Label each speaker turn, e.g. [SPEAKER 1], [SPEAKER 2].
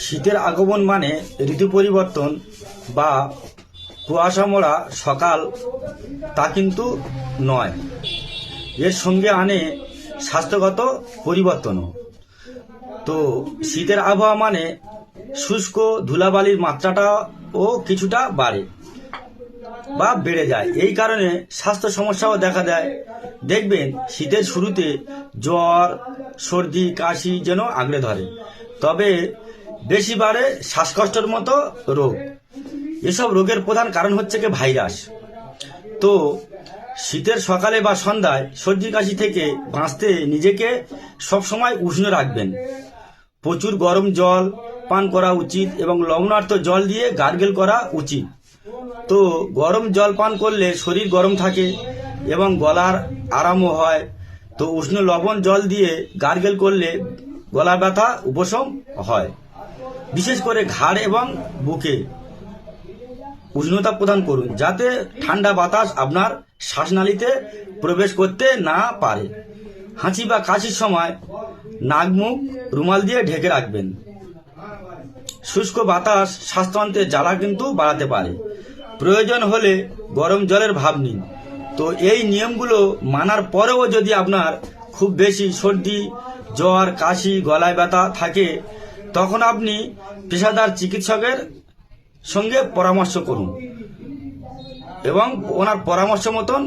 [SPEAKER 1] শীতের আগমন মানে ঋতু পরিবর্তন বা কুয়াশা মোড়া সকাল তা কিন্তু নয়, এর সঙ্গে আনে স্বাস্থ্যগত পরিবর্তনও। তো শীতের আবহাওয়া মানে শুষ্ক ধুলাবালির মাত্রাটাও কিছুটা বাড়ে বা বেড়ে যায়। এই কারণে স্বাস্থ্য সমস্যাও দেখা দেয়। দেখবেন শীতের শুরুতে জ্বর, সর্দি, কাশি যেন আঁকড়ে ধরে, তবে বেশি বাড়ে শ্বাসকষ্টের মতো রোগ। এসব রোগের প্রধান কারণ হচ্ছে কি ভাইরাস। তো শীতের সকালে বা সন্ধ্যায় সর্দি কাশি থেকে বাঁচতে নিজেকে সবসময় উষ্ণ রাখবেন। প্রচুর গরম জল পান করা উচিত এবং লবণাক্ত জল দিয়ে গার্গেল করা উচিত। তো গরম জল পান করলে শরীর গরম থাকে এবং গলার আরামও হয়। তো উষ্ণ লবণ জল দিয়ে গার্গেল করলে গলা ব্যথা উপশম হয়। বিশেষ করে ঘাড় এবং বুকে উষ্ণতা প্রদান করুন, যাতে ঠান্ডা বাতাস আপনার শ্বাসনালীতে প্রবেশ করতে না পারে। হাঁচি বা কাশির সময় নাক মুখ রুমাল দিয়ে ঢেকে রাখবেন। শুষ্ক বাতাস শ্বাসতন্ত্রের জ্বালা কিন্তু বাড়াতে পারে। প্রয়োজন হলে গরম জলের ভাপ নিন। তো এই নিয়মগুলো মানার পরেও যদি আপনার খুব বেশি সর্দি, জ্বর, কাশি, গলায় ব্যথা থাকে, তখন আপনি পেশাদার চিকিৎসকের সঙ্গে পরামর্শ করুন এবং ওনার পরামর্শ মতন